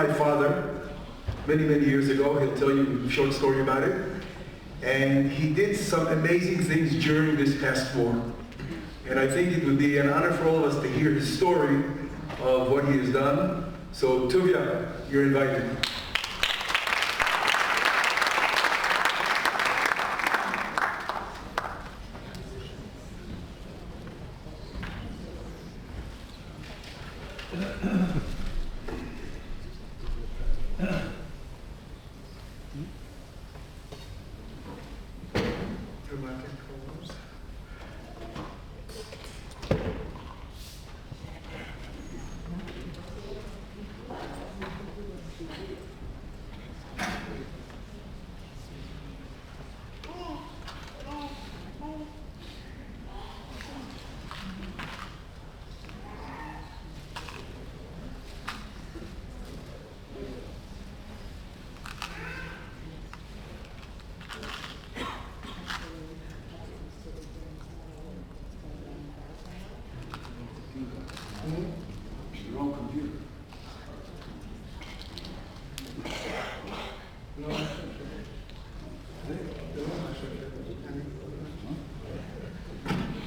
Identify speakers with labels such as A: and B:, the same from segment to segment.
A: my father many, many years ago. He'll tell you a short story about it. And he did some amazing things during this past war. And I think it would be an honor for all of us to hear his story of what he has done. So Tuvia, you're invited.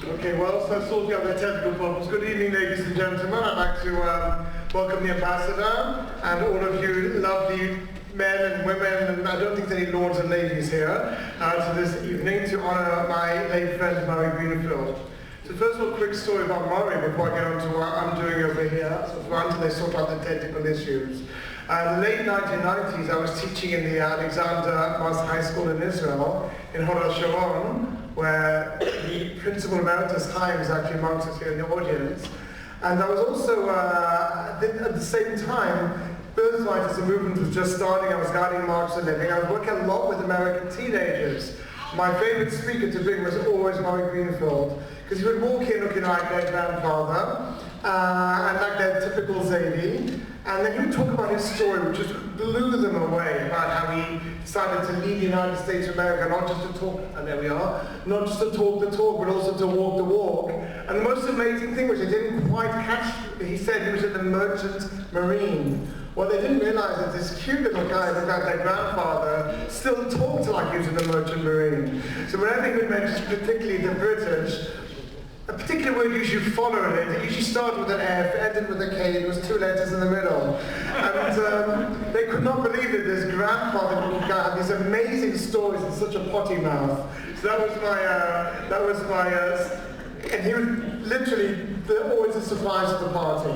B: Okay, well, so sorting out the technical problems. Good evening, ladies and gentlemen. I'd like to welcome the ambassador and all of you lovely men and women, and I don't think there's any lords and ladies here, to this evening to honor my late friend Murray Greenfield. So first of all, a quick story about Murray before I get on to what I'm doing over here, until they sort out the technical issues. In the late 1990s, I was teaching in the Alexander Moss High School in Israel, in Hod HaSharon, where the Principal Emeritus Chaim is actually amongst us here in the audience. And I was also, at the same time, Birthright as a movement was just starting. I was guiding March for a living. I was working a lot with American teenagers. My favorite speaker to bring was always Murray Greenfield, because he would walk in looking like their grandfather, and like their typical Zaidi. And then he would talk about his story, which just blew them away, about how he decided to leave the United States of America, not just to talk, and there we are, not just to talk the talk, but also to walk the walk. And the most amazing thing, which I didn't quite catch, he said he was in the Merchant Marine. Well, they didn't realize that this cute little guy, looked like their grandfather, still talked like he was in the Merchant Marine. So whenever he would mention particularly the British, a particular word usually followed it. It usually started with an F, ended with a K, there was two letters in the middle. And they could not believe that this grandfather little guy had these amazing stories in such a potty mouth. So that was my, and he was literally always a surprise at the party.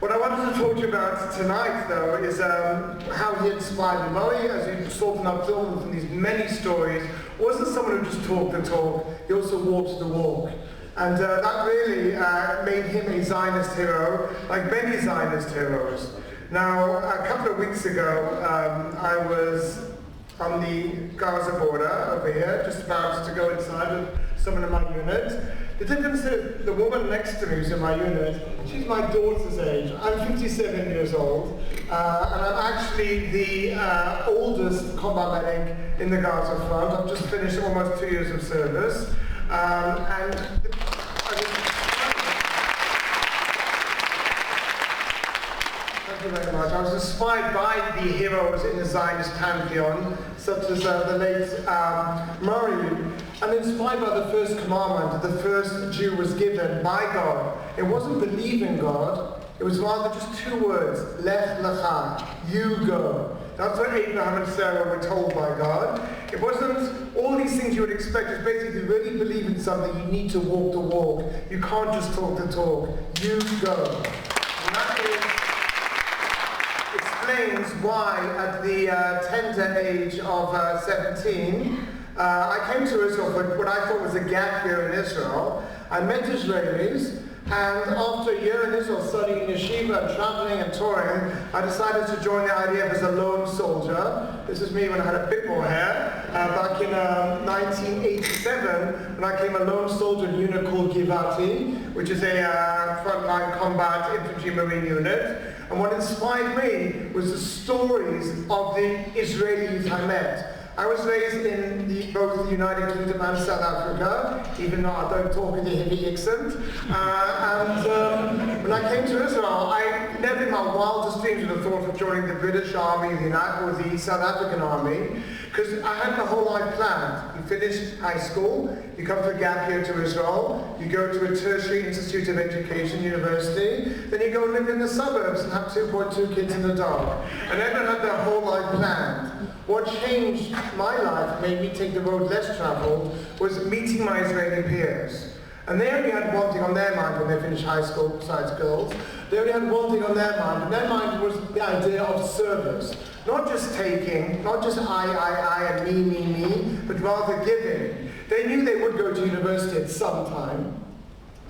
B: What I wanted to talk to you about tonight, though, is how he inspired me. Murray, as you saw from our film, from these many stories, wasn't someone who just talked the talk, he also walked the walk. And that really made him a Zionist hero, like many Zionist heroes. Now, a couple of weeks ago, I was on the Gaza border over here, just about to go inside with someone in my unit. The difference is the woman next to me who's in my unit, she's my daughter's age. I'm 57 years old, and I'm actually the oldest combat medic in the Gaza front. I've just finished almost 2 years of service. Thank you very much. I was inspired by the heroes in the Zionist pantheon, such as the late Murray, and inspired by the first commandment that the first Jew was given by God. It wasn't believe in God, it was rather just two words, Lech Lecha, you go. That's what Abraham and Sarah were told by God. It wasn't all these things you would expect. It's basically, if you really believe in something, you need to walk the walk. You can't just talk the talk. You go. And that explains why, at the tender age of 17, I came to Israel for what I thought was a gap year in Israel. I met Israelis. And after a year in Israel studying in yeshiva and traveling and touring, I decided to join the IDF as a lone soldier. This is me when I had a bit more hair. Back in 1987, when I came a lone soldier in a unit called Givati, which is a frontline combat infantry marine unit. And what inspired me was the stories of the Israeli youth I met. I was raised in both the United Kingdom and South Africa, even though I don't talk with a heavy accent. When I came to Israel, I never in my wildest dreams would have thought of joining the British Army or the South African Army, because I had my whole life planned. You finish high school, you come for a gap year to Israel, you go to a tertiary institute of education, university, then you go live in the suburbs and have 2.2 kids in the dark. And everyone had their whole life planned. What changed my life, made me take the road less traveled, was meeting my Israeli peers. And they only had one thing on their mind when they finished high school, besides girls. They only had one thing on their mind, and their mind was the idea of service. Not just taking, not just I, and me, but rather giving. They knew they would go to university at some time,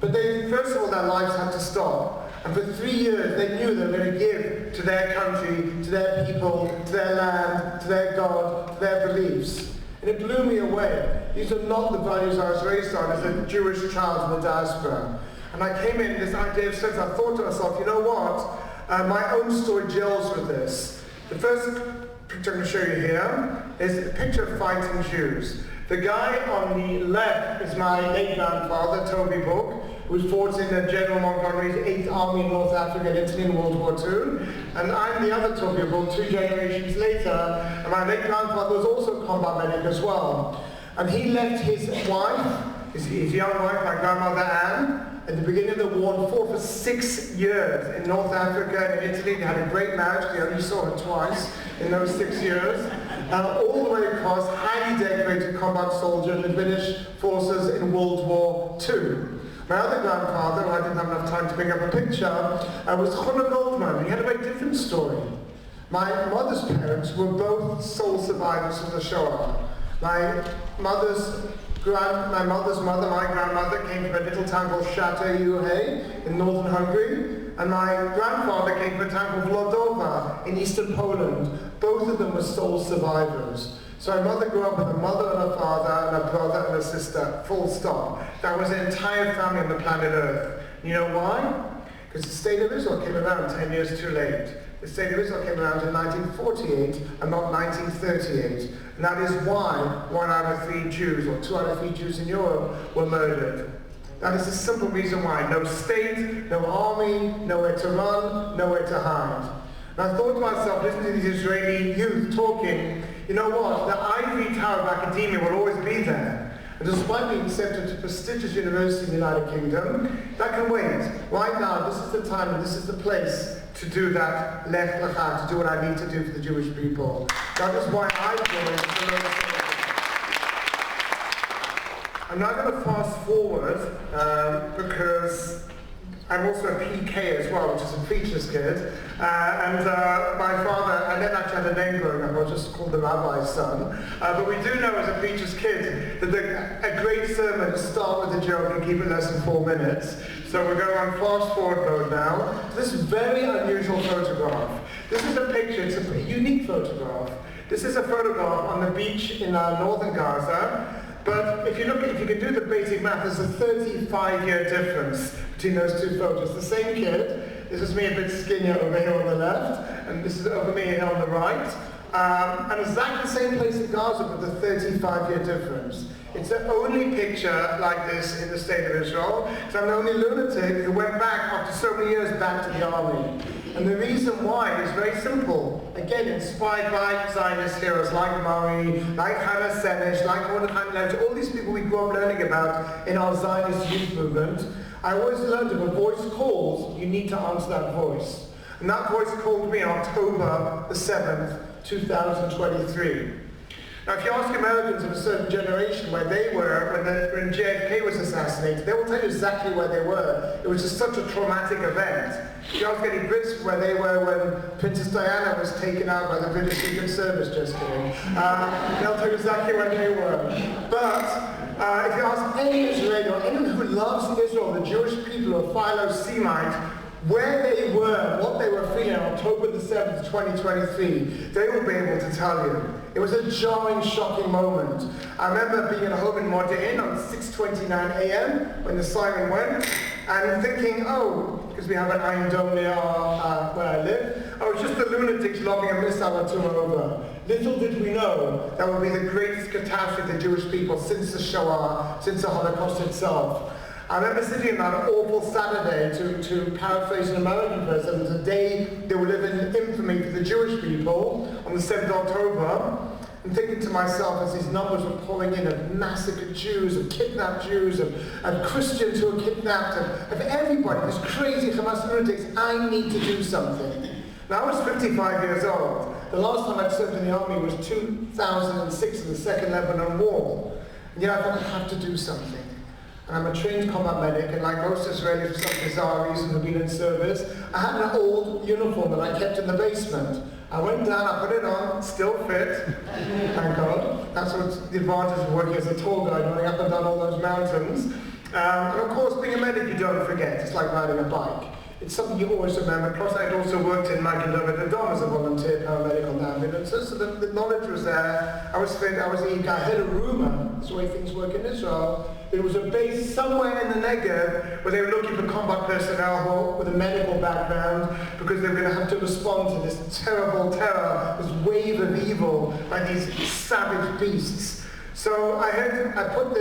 B: but they, first of all, their lives had to stop. And for 3 years, they knew they were going to give to their country, to their people, to their land, to their God, to their beliefs. And it blew me away. These are not the values I was raised on as a Jewish child in the diaspora. And I came in this idea of service. I thought to myself, you know what? My own story gels with this. The first picture I'm going to show you here is a picture of fighting Jews. The guy on the left is my late grandfather, Tuvia, who fought in General Montgomery's 8th Army in North Africa and Italy in World War II. And I'm the other Tuvia, 2 generations later, and my late grandfather was also a combat medic as well. And he left his wife, his young wife, my grandmother Anne, at the beginning of the war and fought for 6 years in North Africa and Italy. They had a great marriage. They only saw her twice in those 6 years. All the way across, highly decorated combat soldier in the British forces in World War II. My other grandfather, who I didn't have enough time to pick up a picture, was Glassman. He had a very different story. My mother's parents were both sole survivors of the Shoah. My mother's mother, my grandmother, came from a little town called Szatay in northern Hungary, and my grandfather came from a town called Włodawa in eastern Poland. Both of them were sole survivors. So my mother grew up with a mother and a father and a brother and a sister, full stop. That was an entire family on the planet Earth. You know why? Because the state of Israel came around 10 years too late. The state of Israel came around in 1948 and not 1938. And that is why 1 out of 3 Jews, or 2 out of 3 Jews in Europe, were murdered. That is the simple reason why. No state, no army, nowhere to run, nowhere to hide. And I thought to myself, listening to these Israeli youth talking, you know what, the ivory tower of academia will always be there. And despite being accepted to prestigious university in the United Kingdom, that can wait. Right now, this is the time and this is the place to do that, lech lecha, to do what I need to do for the Jewish people. That is why I joined. I'm now going to fast forward because I'm also a PK as well, which is a preacher's kid. My father, I never actually had a name growing up, I was just called the rabbi's son. But we do know as a preacher's kid that a great sermon to start with a joke and keep it less than 4 minutes. So we're going on fast forward mode now. This very unusual photograph. This is a picture, it's a unique photograph. This is a photograph on the beach in northern Gaza. But if you can do the basic math, there's a 35-year difference between those 2 photos. The same kid, this is me a bit skinnier over here on the left, and this is over me here on the right. And exactly the same place in Gaza, but the 35-year difference. It's the only picture like this in the state of Israel, because I'm the only lunatic who went back after so many years back to the army. And the reason why is very simple. Again, inspired by Zionist heroes like Murray, like Hannah Senesh, like Mordechai Levy, all these people we grew up learning about in our Zionist youth movement. I always learned if a voice calls, you need to answer that voice. And that voice called me on October the 7th, 2023. Now, if you ask Americans of a certain generation where they were when JFK was assassinated, they will tell you exactly where they were. It was just such a traumatic event. If you ask any Brits where they were when Princess Diana was taken out by the British Secret Service, just kidding, they'll tell you exactly where they were. But if you ask any Israeli or anyone who loves Israel, the Jewish people or Philo-Semite, where they were, what they were feeling on October the 7th, 2023, they will be able to tell you. It was a jarring, shocking moment. I remember being at home in Modi'in on 6:29 a.m. when the siren went, and thinking, oh, because we have an Iron Dome near where I live, I was just the lunatics lobbing a missile or two over. Little did we know that would be the greatest catastrophe of the Jewish people since the Shoah, since the Holocaust itself. I remember sitting on that awful Saturday, to paraphrase an American person, the day they will live in infamy for the Jewish people, on the 7th of October, and thinking to myself as these numbers were pouring in of massacred Jews, of kidnapped Jews, of Christians who were kidnapped, of everybody, these crazy Hamas lunatics, I need to do something. Now, I was 55 years old. The last time I'd served in the army was 2006 in the Second Lebanon War. And yet I thought, I have to do something. And I'm a trained combat medic, and like most Israelis for some bizarre reason who've been in service, I had an old uniform that I kept in the basement. I went down, I put it on, still fit, thank God. That's what's the advantage of working as a tour guide, running up and down all those mountains. And of course, being a medic, you don't forget. It's like riding a bike. It's something you always remember. Plus, I'd also worked in Magen David Adom as a volunteer paramedic on the ambulances, so the knowledge was there. I was fit, I was eager. I heard a rumor, that's the way things work in Israel. There was a base somewhere in the Negev where they were looking for combat personnel with a medical background because they were going to have to respond to this terrible terror, this wave of evil by these savage beasts. So I put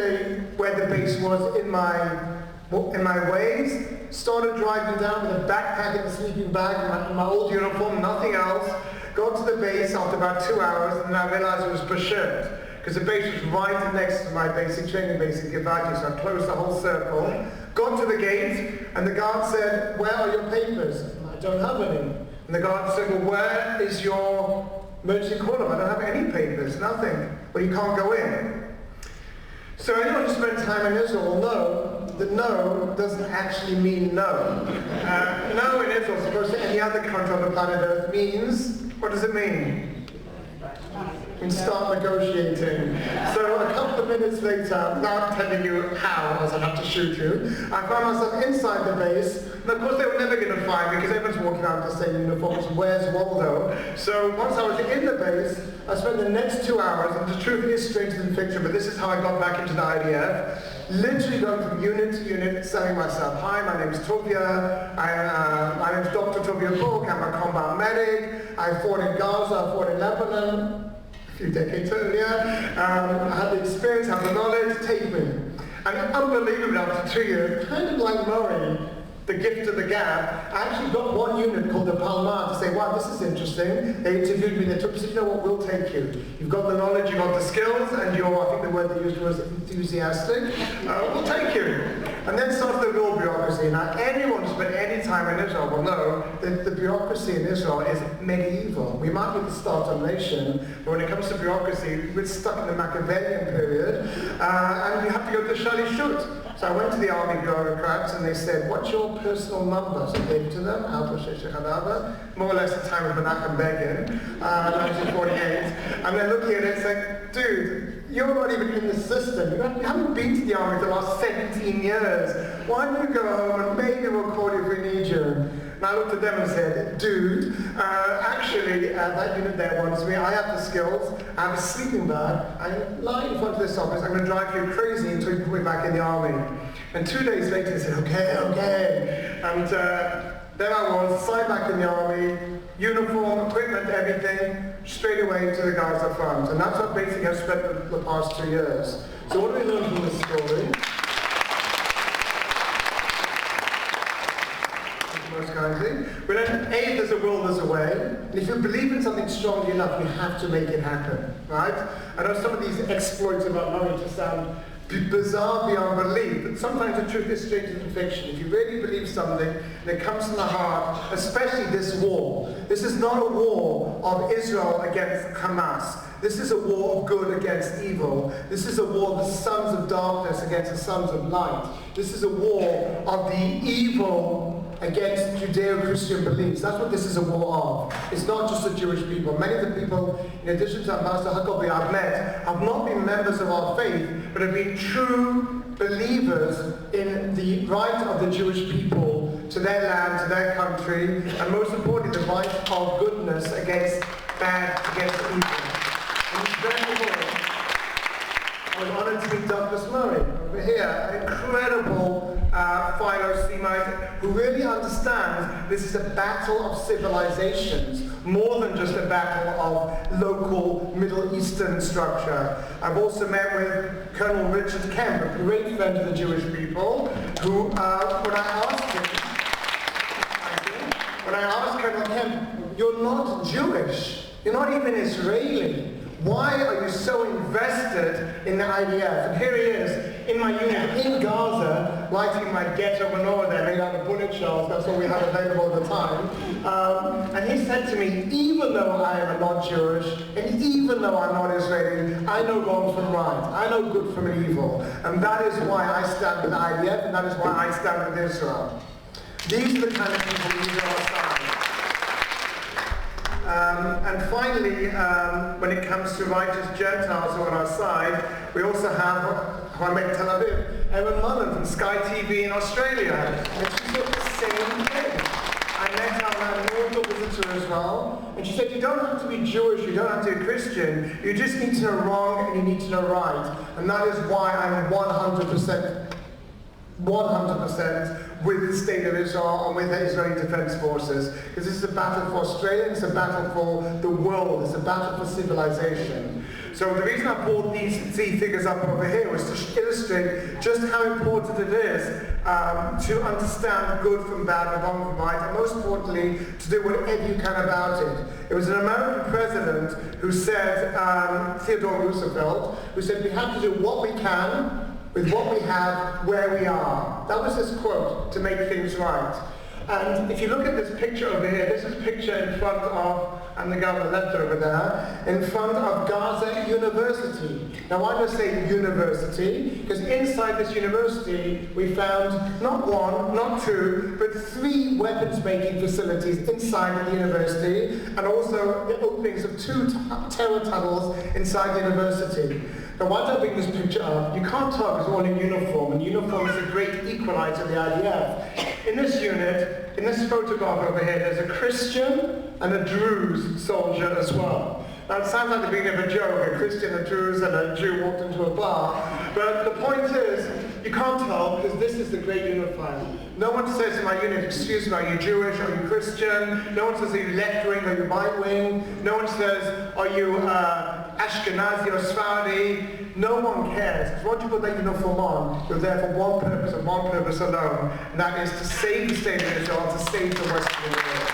B: where the base was in my ways, started driving down with a backpack and a sleeping bag in my old uniform, nothing else, got to the base after about 2 hours, and I realized it was Bashert. Because the base was right next to my basic training base in Givati, so I closed the whole circle, got to the gate, and the guard said, "Where are your papers?" And I don't have any. And the guard said, "Well, where is your emergency call-up?" "I don't have any papers, nothing." "Well, you can't go in." So anyone who spends time in Israel will know that no doesn't actually mean no. No in Israel, as opposed to any other country on the planet Earth, means, what does it mean? And start negotiating. So a couple of minutes later, without telling you how, as I'd have to shoot you, I found myself inside the base, and of course they were never going to find me because everyone's walking around with the same uniforms. Where's Waldo? So once I was in the base, I spent the next 2 hours, and the truth is stranger than fiction, but this is how I got back into the IDF, literally going from unit to unit, selling myself. "Hi, my name's Tuvia. My name's Dr. Tuvia Book. I'm a combat medic. I fought in Gaza, I fought in Lebanon a few decades earlier. I had the experience, have the knowledge, take me." And unbelievably, after 2 years, kind of like Murray, the gift of the gap, I actually got one unit called the Palmar to say, "Wow, this is interesting." They interviewed me, they took me, said, "You know what, we'll take you. You've got the knowledge, you've got the skills, and you're," I think the word they used was enthusiastic. "We'll take you." And then started the real bureaucracy. Now, anyone who spent any time in Israel will know that the bureaucracy in Israel is medieval. We might be the start-up nation, but when it comes to bureaucracy, we're stuck in the Machiavellian period, and you have to go to Shali Shut. So I went to the army bureaucrats and they said, "What's your personal number?" So I gave it to them, more or less the time of Menachem Begin, 1948. And they're looking at it and saying, "Dude, you're not even in the system. You haven't been to the army for the last 17 years. Why don't you go home and maybe we'll call you if we need you?" And I looked at them and said, "Dude, actually, that unit there wants me. I have the skills. I have a sleeping bag. I'm lying in front of this office. I'm going to drive you crazy until you put me back in the army." And 2 days later, they said, "Okay." And there I was, signed back in the army, uniform, equipment, everything, straight away to the Gaza front. And that's what basically I've spent the past 2 years. So what do we learn from this story? Most kindly. We learn, A, there's a will, there's a way. And if you believe in something strongly enough, you have to make it happen, right? I know some of these exploits about money just sound bizarre beyond belief, but sometimes the truth is stranger than fiction. If you really believe something, and it comes from the heart, especially this war. This is not a war of Israel against Hamas. This is a war of good against evil. This is a war of the sons of darkness against the sons of light. This is a war of the evil against Judeo-Christian beliefs. That's what this is a war of. It's not just the Jewish people. Many of the people, in addition to Ambassador Huckabee I've met, have not been members of our faith, but have been true believers in the right of the Jewish people to their land, to their country, and most importantly, the right of goodness against bad, against evil. And it's very important. I was honored to meet Douglas Murray over here, an incredible Philo-Semite, who really understands this is a battle of civilizations, more than just a battle of local Middle Eastern structure. I've also met with Colonel Richard Kemp, a great friend of the Jewish people, who, when I asked Colonel Kemp, you're not Jewish, you're not even Israeli. Why are you so invested in the IDF? And here he is, in my unit, in Gaza, lighting my ghetto menorah there, made out of bullet shells. That's all we had available at the time. And he said to me, even though I am not Jewish, and even though I'm not Israeli, I know wrong from right. I know good from evil. And that is why I stand with the IDF, and that is why I stand with Israel. These are the kind of people who need our side. And finally, when it comes to righteous Gentiles who are on our side, we also have, who I met in Tel Aviv, Erin Mullen from Sky TV in Australia. And she said the same thing. I met our local visitor as well, and she said, you don't have to be Jewish, you don't have to be Christian, you just need to know wrong and you need to know right. And that is why I'm 100% with the State of Israel and with the Israeli Defense Forces. Because this is a battle for Australia, it's a battle for the world, it's a battle for civilization. So the reason I brought these three figures up over here was to illustrate just how important it is to understand good from bad and wrong from right, and most importantly, to do whatever you can about it. It was an American president who said, Theodore Roosevelt, who said, we have to do what we can with what we have, where we are. That was his quote, to make things right. And if you look at this picture over here, this is a picture in front of, and the guy on the left over there, in front of Gaza University. Now why do I say university? Because inside this university we found not one, not two, but 3 weapons making facilities inside the university, and also the openings of 2 terror tunnels inside the university. Now why did I bring this picture up? You can't tell because we're all in uniform, and uniform is a great equalizer of the IDF. In this unit, in this photograph over here, there's a Christian and a Druze soldier as well. Now it sounds like the beginning of a joke, a Christian, a Druze, and a Jew walked into a bar, but the point is, you can't tell because this is the great unifier. No one says in my unit, excuse me, are you Jewish, are you Christian? No one says, are you left wing, are you right wing? No one says, are you Ashkenazi or Sephardi? No one cares. Because once you put that uniform on, you're there for one purpose and one purpose alone, and that is to save the state of Israel, to save the Western world.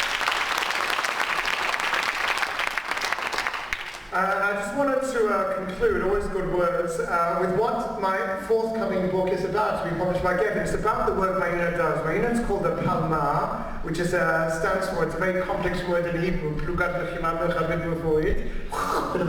B: And I just wanted to conclude, always good words, with what my forthcoming book is about, to be published by Gavin. It's about the work my unit does. My unit's called the Palmar, which is, stands for, it's a very complex word in Hebrew, bit of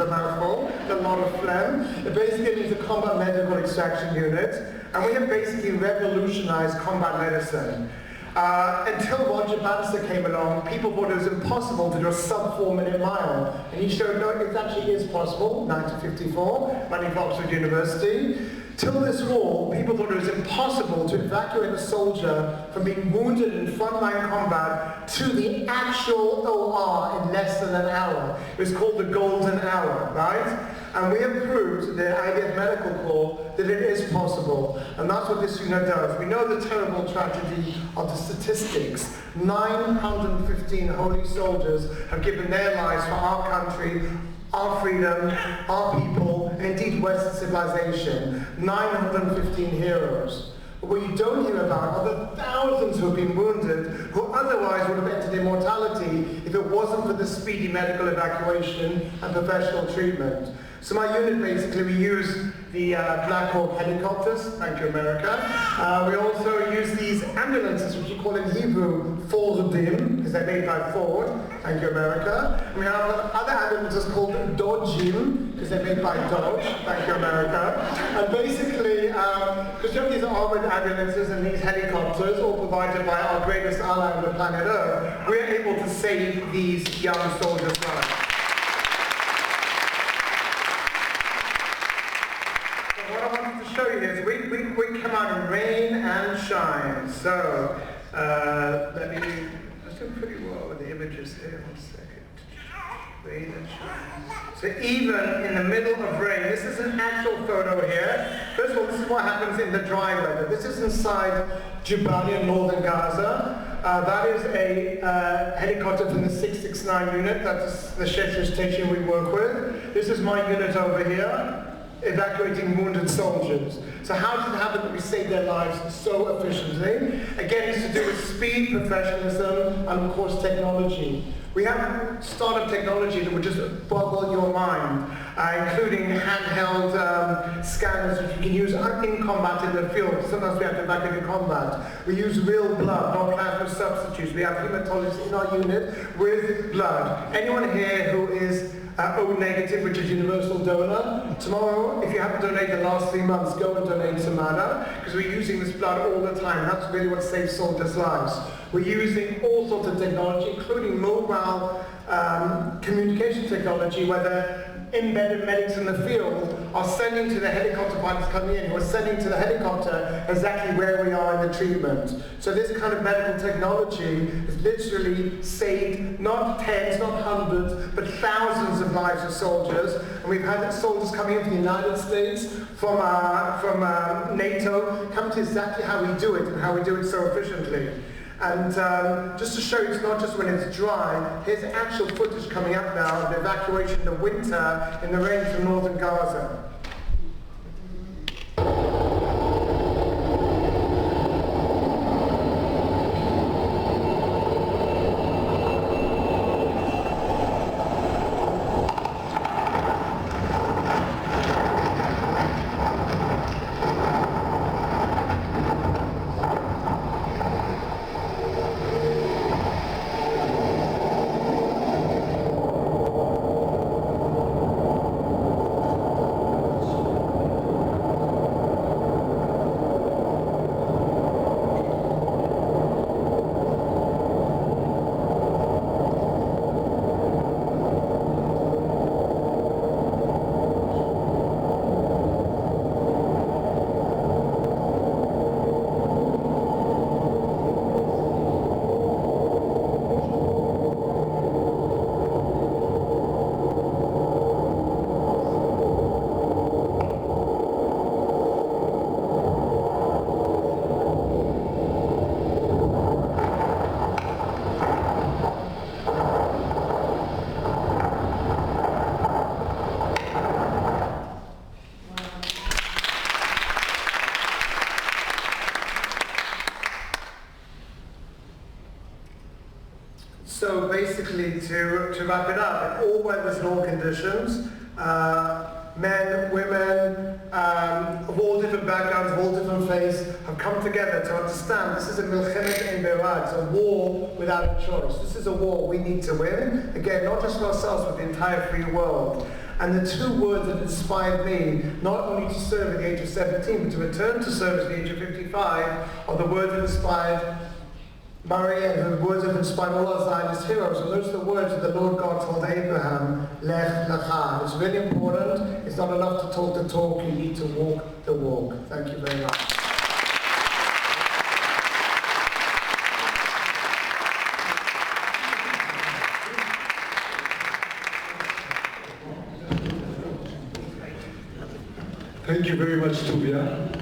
B: a mouthful, a lot of phlegm. It basically means a combat medical extraction unit, and we have basically revolutionized combat medicine. Until Roger Bannister came along, people thought it was impossible to do a sub-4-minute mile. And he showed, no, it actually is possible, 1954, running for Oxford University. Till this war, people thought it was impossible to evacuate a soldier from being wounded in frontline combat to the actual OR in less than an hour. It was called the golden hour, right? And we have proved, the IDF Medical Corps, that it is possible. And that's what this unit does. We know the terrible tragedy of the statistics. 915 holy soldiers have given their lives for our country, our freedom, our people, and indeed Western civilization. 915 heroes. But what you don't hear about are the thousands who have been wounded, who otherwise would have entered immortality if it wasn't for the speedy medical evacuation and professional treatment. So my unit, basically, we use the Black Hawk helicopters, thank you America. We also use these ambulances, which you call in Hebrew Fordim, because they're made by Ford, thank you America. And we have other ambulances called Dodgim, because they're made by Dodge, thank you America. And basically, because you have these armored ambulances and these helicopters, all provided by our greatest ally on the planet Earth, we're able to save these young soldiers' lives. Show you this. We come out in rain and shine. So let's do pretty well with the images here. 1 second. So even in the middle of rain, this is an actual photo here. First of all, this is what happens in the dry weather. This is inside Jabalia, northern Gaza. That is a helicopter from the 669 unit. That's the shelter station we work with. This is my unit over here, evacuating wounded soldiers. So how does it happen that we save their lives so efficiently? Again, it's to do with speed, professionalism, and of course technology. We have startup technology that would just boggle your mind, including handheld scanners which we can use in combat in the field. Sometimes we have to evacuate in combat. We use real blood, not plasma substitutes. We have hematologists in our unit with blood. Anyone here who is O negative, which is universal donor, tomorrow, if you haven't donated the last 3 months, go and donate to MADA, because we're using this blood all the time. That's really what saves soldiers' lives. We're using all sorts of technology, including mobile communication technology, where the embedded medics in the field are sending to the helicopter pilots coming in, who are sending to the helicopter exactly where we are in the treatment. So this kind of medical technology has literally saved not tens, not hundreds, but thousands of lives of soldiers. And we've had soldiers coming in from the United States, from NATO, come to exactly how we do it and how we do it so efficiently. And just to show you, it's not just when it's dry, here's actual footage coming up now of the evacuation in the winter in the rain from northern Gaza. So basically, to wrap it up, in all weathers and all conditions, men, women, of all different backgrounds, of all different faiths, have come together to understand this is a milchemet ein bera, it's a war without a choice. This is a war we need to win, again, not just for ourselves, but the entire free world. And the two words that inspired me, not only to serve at the age of 17, but to return to service at the age of 55, are the words that inspired Maria, and the words that inspired all our Zionist heroes. And those are the words that the Lord God told Abraham, Lech Lecha. It's really important. It's not enough to talk the talk, you need to walk the walk. Thank you very much.
A: Thank you very much, Tuvia.